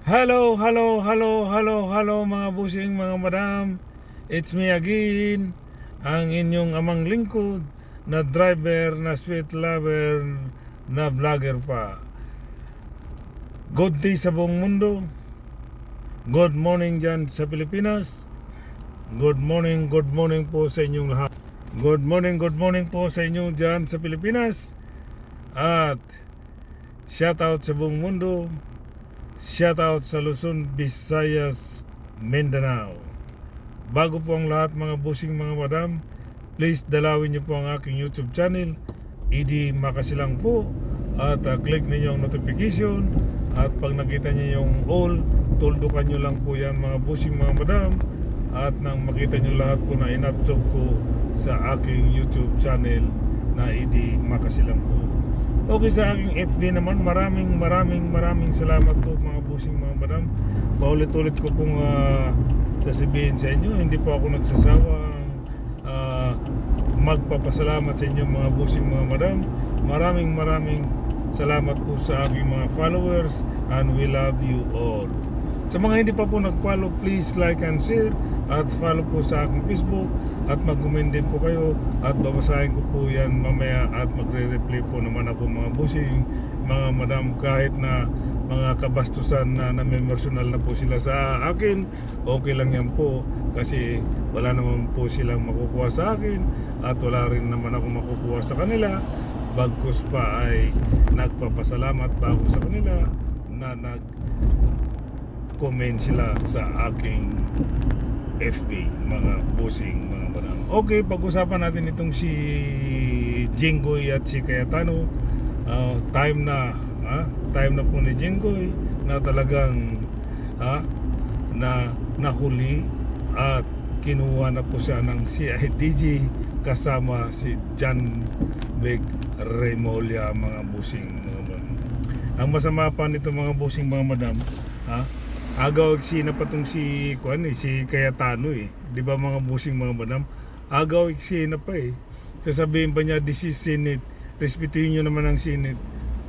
Hello, hello, hello, hello, hello mga busing, mga madam. It's me again, ang inyong amang lingkod na driver, na sweet lover, na vlogger pa. Good day sa buong mundo. Good morning dyan sa Pilipinas. Good morning po sa inyong lahat. Good morning po sa inyo dyan sa Pilipinas. At shout out sa buong mundo. Shoutout sa Luzon, Visayas, Mindanao. Bago po ang lahat mga busing, mga madam, please dalawin niyo po ang aking YouTube channel, Idi Makasilang po. At click ninyo ang notification. At pag nakita niyo yung all, tuldukan niyo lang po yan mga busing, mga madam. At nang makita niyo lahat po na in-upload ko sa aking YouTube channel na Idi Makasilang po. Okay, sa aking FB naman, maraming salamat po mga busing, mga madam. Paulit-ulit ko pong sasabihin sa inyo, hindi po ako nagsasawang magpapasalamat sa inyo mga busing, mga madam. Maraming salamat po sa aking mga followers, and we love you all. Sa mga hindi pa po nag-follow, please like and share at follow po sa aking Facebook at mag-comment din po kayo at babasahin ko po yan mamaya at magre-reply po naman ako mga busing, mga madam. Kahit na mga kabastusan na namimersonal na po sila sa akin, okay lang yan po kasi wala naman po silang makukuha sa akin at wala rin naman ako makukuha sa kanila. Bagkus pa ay nagpapasalamat pa ako sa kanila na comment sila sa aking FB, mga busing, mga madam. Okay, pag-usapan natin itong si Jinggoy at si Cayetano. Time na po ni Jinggoy na talagang na nahuli at kinuha na po siya ng CIDG kasama si John Beg Remulla, mga busing, mga madam. Ang masama pa nito mga busing, mga madam, agaw iksi na pa tong si Cayetano eh. 'Di ba mga busing, mga madam? Agaw iksi na pa eh. Sasabihin pa niya, this is Senate. Respetuhin niyo naman ang Senate.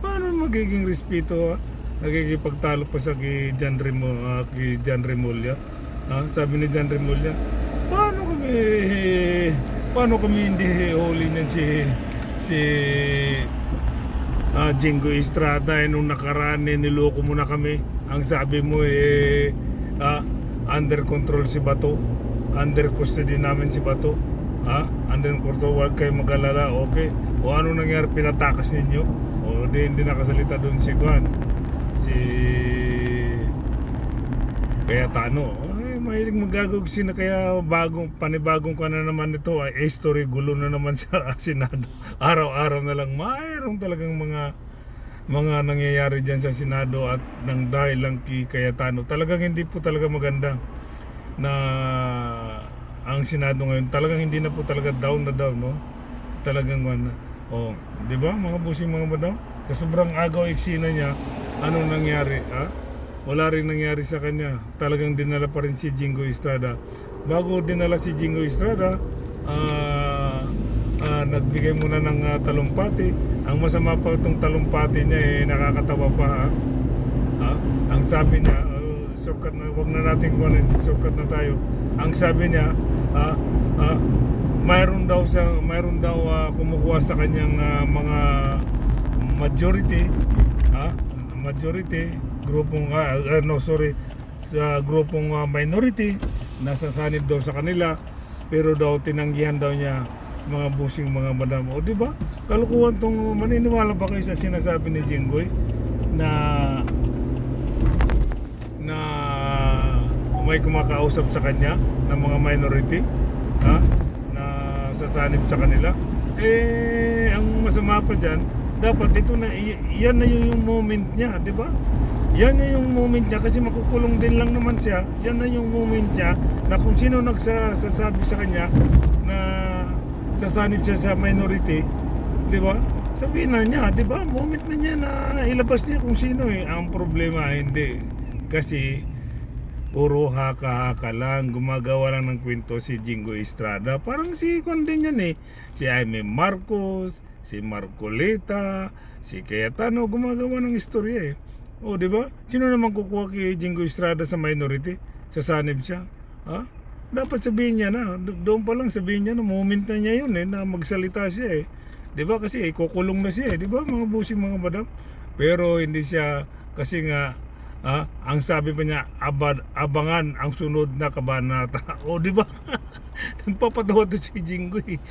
Paano magiging respeto? Nagkikipagtalo pa sa kay John Remulla. Sabi ni John Remulla, paano kami hindi huli niyan si Jinggoy Estrada nung nakaraan niloko mo na kami. Ang sabi mo under control si Bato, under custody namin si Bato, under control, huwag kayo mag-alala. Okay, o ano nangyari, pinatakas ninyo? O hindi nakasalita doon si Juan, si Cayetano. Mahilig magagawin na, kaya panibagong ka na naman ito ay history, gulo na naman sa Senado. Araw-araw na lang mayroong talagang mga nangyayari dyan sa Senado at nang dahil lang kay Cayetano. Talagang hindi po talaga maganda na ang Senado ngayon. Talagang hindi na po talaga down na down, no? Talagang di ba mga busing, mga madam? Sa sobrang agaw eksena niya, anong nangyari? Wala rin nangyari sa kanya. Talagang dinala pa rin si Jinggoy Estrada. Bago dinala si Jinggoy Estrada, nagbigay muna ng talumpati. Ang masama pa itong talumpati niya nakakatawa pa. Ang sabi niya, shortcut na, wag na natin kunin, shortcut na tayo. Ang sabi niya, mayroon daw kumukuha sa kanyang mga majority, grupong sa grupong minority, nasasanib daw sa kanila, pero daw tinanggihan daw niya, mga busing, mga madam. O di ba? Kalukuhan tong, maniniwala ba kayo sa sinasabi ni Jinggoy na may kumakausap sa kanya ng mga minority, na sasanib sa kanila? Ang masama pa dyan, dapat ito na, yan na yung moment niya, di ba? Yan na yung moment niya, kasi makukulong din lang naman siya. Yan na yung moment niya na kung sino nagsasabi sa kanya na sasanib siya sa minority, di ba? Sabihin na niya, di ba? Moment na niya na ilabas niya kung sino eh. Ang problema, hindi. Kasi puro haka-haka lang, gumagawa lang ng kwento si Jinggoy Estrada. Parang si din yan eh. Si Jaime Marcos, si Marcoleta, si Cayetano, gumagawa ng istorya eh. O, di ba? Sino naman kukuha kay Jingo Estrada sa minority? Sasanib siya. Ha? Dapat sabihin niya na. Doon pa lang sabihin niya na moment na niya yun na magsalita siya eh. Di ba? Kasi kukulong na siya eh. Di ba mga busing mga madam? Pero hindi siya kasi nga ang sabi pa niya abangan ang sunod na kabanata. O di ba? Nagpapatawa to si Jinggoy.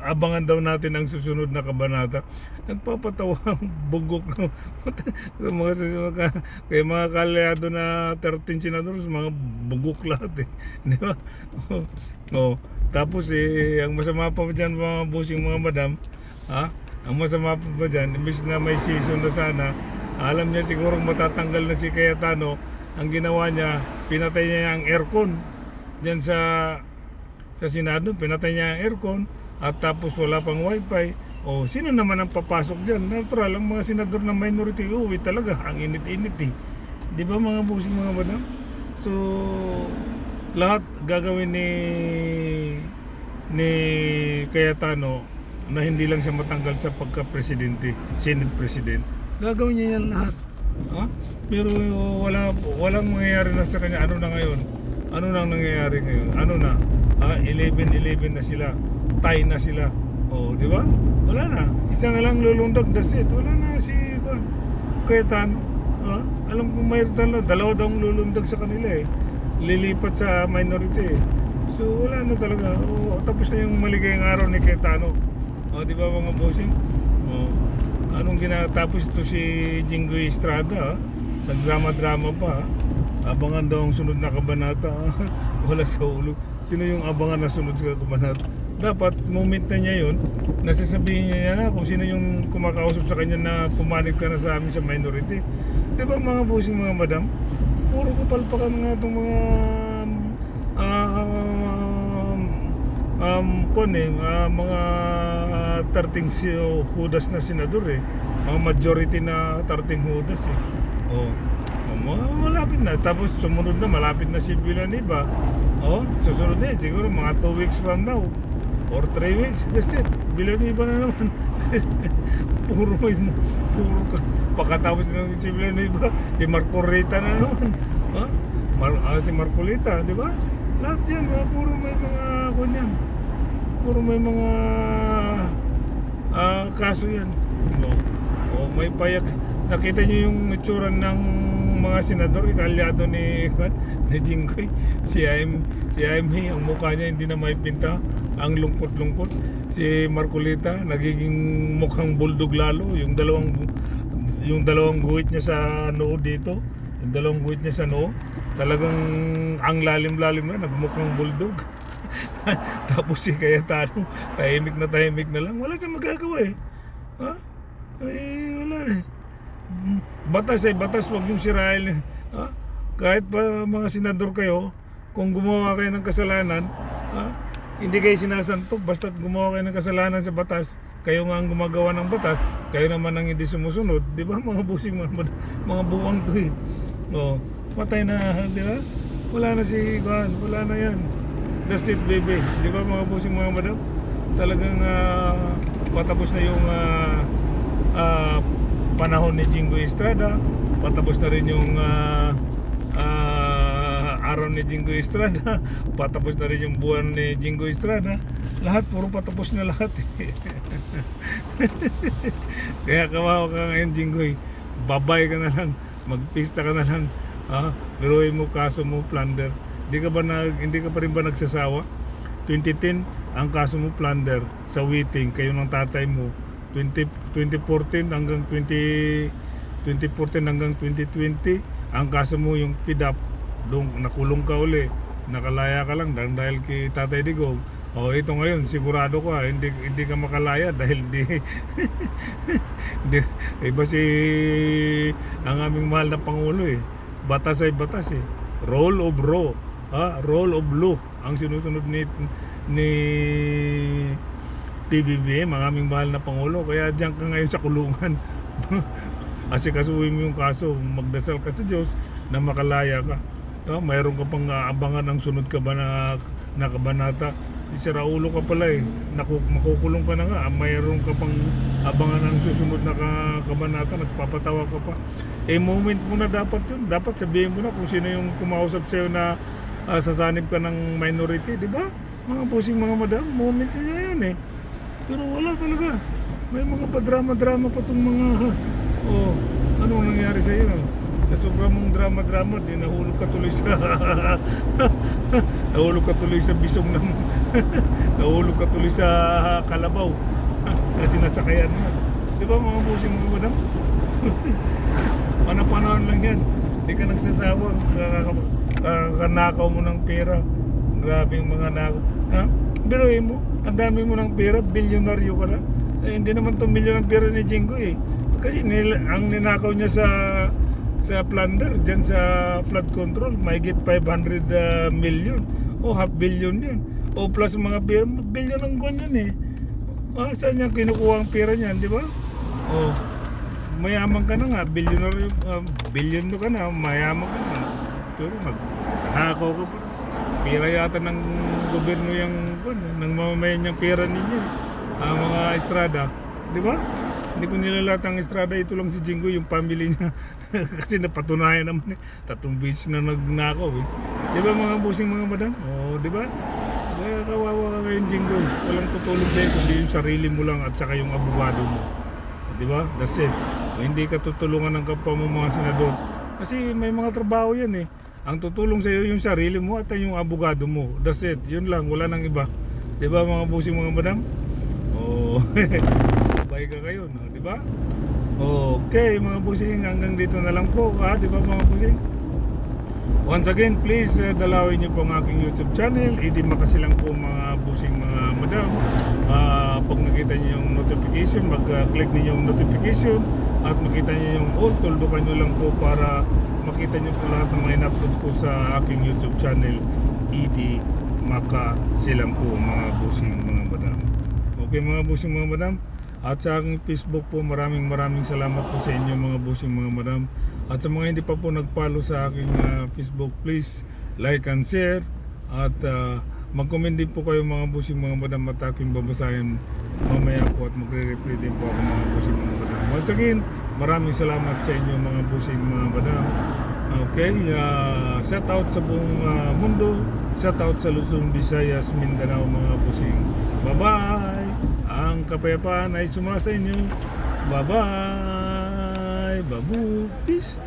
Abangan daw natin ang susunod na kabanata. Nagpapatawa ang bugok no. Kaya mga kalyado na 13 senadores, mga bugok lahat eh. Di ba? Tapos ang masama pa dyan mga busing mga madam, ang masama pa dyan, imbis na may season na sana, alam niya sigurong matatanggal na si Cayetano. Ang ginawa niya, pinatay niya ang aircon diyan sa Senado, pinatay niya ang aircon at tapos wala pang wifi. O sino naman ang papasok diyan? Natural, ang mga senador na minority uwi talaga, ang init-init eh. Di ba mga busing mga madam? So lahat gagawin ni Cayetano na hindi lang siya matanggal sa pagka-presidente, Senate President. Gagawin niya yan lahat. Pero walang mangyayari na sa kanya. Ano na ngayon? Ano nang nangyayari ngayon? Ano na? 11-11 na sila. Tie na sila. Di ba? Wala na. Isa na lang lulundag, that's it. Wala na si Cayetano. Alam ko mayroon na dalawa daw lulundag sa kanila eh. Lilipat sa minority eh. So wala na talaga. Tapos na yung maligayang araw ni Cayetano. Di ba mga bossing? Anong ginatapos ito si Jingoy Estrada? Nagdrama-drama pa. Abangan daw ang sunod na kabanata. Wala sa ulo. Sino yung abangan na sunod sa kabanata? Dapat moment na niya yun, nasasabihin niya na kung sino yung kumakausap sa kanya na pumanib ka na sa amin sa minority. Di ba mga bossing mga madam? Puro kapalpakan nga itong mga mga 13 hudas na senador eh. Mga majority na 13 hudas eh. Malapit na. Tapos sumunod na, malapit na si Villanueva. Susunod na siguro mga 2 weeks from now or 3 weeks, that's it. Villanueva na naman. puro pagkatapos ng si Villanueva, si Marcolita na naman. Si Marcolita, di ba? Lahat yan, puro may mga kunyan. Puro may mga kaso yan. May payak. Nakita niyo yung itsura ng mga senador, kalyado ni Jinggoy. Si Jaime, ang mukha niya hindi na may pinta. Ang lungkot-lungkot. Si Marcolita, nagiging mukhang bulldog lalo. Yung dalawang guhit niya sa noo dito. Yung dalawang guhit niya sa noo. Talagang ang lalim-lalim na, nagmukhang bulldog. Tapos si Cayetano, tahimik na lang. Wala siyang magagawa eh. Wala eh. Batas ay batas, huwag yung sirain. Kahit pa mga senador kayo, kung gumawa kayo ng kasalanan, hindi kayo sinasantok. Basta't gumawa kayo ng kasalanan sa batas, kayo nga ang gumagawa ng batas, kayo naman ang hindi sumusunod. Di ba mga busing, mga buwang to eh. Patay na, di ba? Wala na si Juan, wala na yan. That's it baby. Di ba mga busing mga madam? Talagang patapos na yung panahon ni Jingoy Estrada. Patapos na rin yung araw ni Jingoy Estrada. Patapos na rin yung buwan ni Jingoy Estrada. Lahat, puro patapos na lahat Kaya kawawa ka ngayon Jingoy. Babay ka na lang. Magpista ka na lang. Biruin mo, kaso mo, plunder. Hindi ka pa rin ba nagsasawa? 2010 ang kaso mo, plunder sa waiting kayo ng tatay mo. 2014 hanggang 2020 ang kaso mo yung FIDAP, doon nakulong ka uli, nakalaya ka lang dahil kay Tatay Digong. Ito ngayon sigurado ko hindi ka makalaya dahil iba si ang aming mahal na Pangulo eh. Batas ay batas eh. Rule of law, rule of law ang sinusunod ni PBBM, ang aming mahal na Pangulo. Kaya diyan ka ngayon sa kulungan. Asikasuhin mo yung kaso, magdasal ka sa Diyos na makalaya ka. Mayroon ka pang abangan ang sunod ka ba na kabanata. Sira ulo ka pala eh. Makukulong ka na nga. Mayroon ka pang abangan ng susunod na kabanata. Nagpapatawa ka pa. Eh, moment mo na dapat yun. Dapat sabihin mo na kung sino yung kumausap sa'yo na sasanib ka ng minority. Di ba? Mga busing mga madam, moment niya yan eh. Pero wala talaga. May mga padrama-drama pa itong mga... Oh, anong nangyari sa'yo? Sa sobrang mong drama-drama, di nahulog ka tuloy sa... nahulog ka tuloy sa bisong ng... nahulog ka tuloy sa kalabaw. Kasi nasakayan mo. Di ba mga busing mga madam? Panahon lang yan. Di ka nagsasawa. Kanakaw mo ng pera. Grabing mga nakaw. Ha? Biruin mo, ang dami mo ng pera, bilyonaryo ka na. Eh, hindi naman 2 milyon ang pera ni Jingo eh. Kasi ang ninakaw niya sa plunder, dyan sa flood control, mahigit 500 million. O half billion yun. O plus mga pera, billion ang kwan yan eh. Saan niya kinukuha ang pera niyan, di ba? O, mayaman ka na nga, billion ka na, mayaman ka na. Pero nagnakaw ka pa. Pera yata ng gobyerno yung ng mamamayan niyang pera ninyo ang mga estrada, di ba? Hindi ko nilalat ang estrada, ito lang si Jingo, yung family niya. Kasi napatunayan naman eh, 3 beses na nagnakaw eh. Di ba mga busing mga madam? O, di ba? Kaya kawawa ka ngayon Jingo, walang tutulog sa'yo kundi yung sarili mo lang at saka yung abogado mo. Di ba? That's it. O, hindi ka tutulungan ng kapwa mo mga senador. Kasi may mga trabaho yan eh. Ang tutulong sa iyo yung sarili mo at yung abogado mo. That's it. Yun lang, wala nang iba. 'Di ba mga busing mga madam? Oh. Bye ka kayo, no? 'Di ba? Okay, mga busing, hanggang dito na lang po, ha? 'Di ba mga busing? Once again, please dalawin niyo po ang aking YouTube channel. Idima kasi lang po mga busing mga madam. Pag nakita niyo yung notification, mag-click niyo yung notification at makita niyo yung all, tuldukan niyo lang po para makita niyo po lahat ng mga in-upload po sa aking YouTube channel. ED Maka silang po mga busing mga madam. Okay mga busing mga madam. At sa aking Facebook po, maraming salamat po sa inyo mga busing mga madam. At sa mga hindi pa po nag-follow sa aking Facebook, please like and share. At mag-comment din po kayo mga busing mga madam at aking babasahin mamaya po at magre-reply din po ako mga busing mga madam. Once again, maraming salamat sa inyo mga busing mga madam. Okay, shout out sa buong mundo, shout out sa Luzon, Visayas, Mindanao mga busing. Bye-bye! Ang kapayapaan ay sumasa inyo. Bye-bye! Babu! Peace!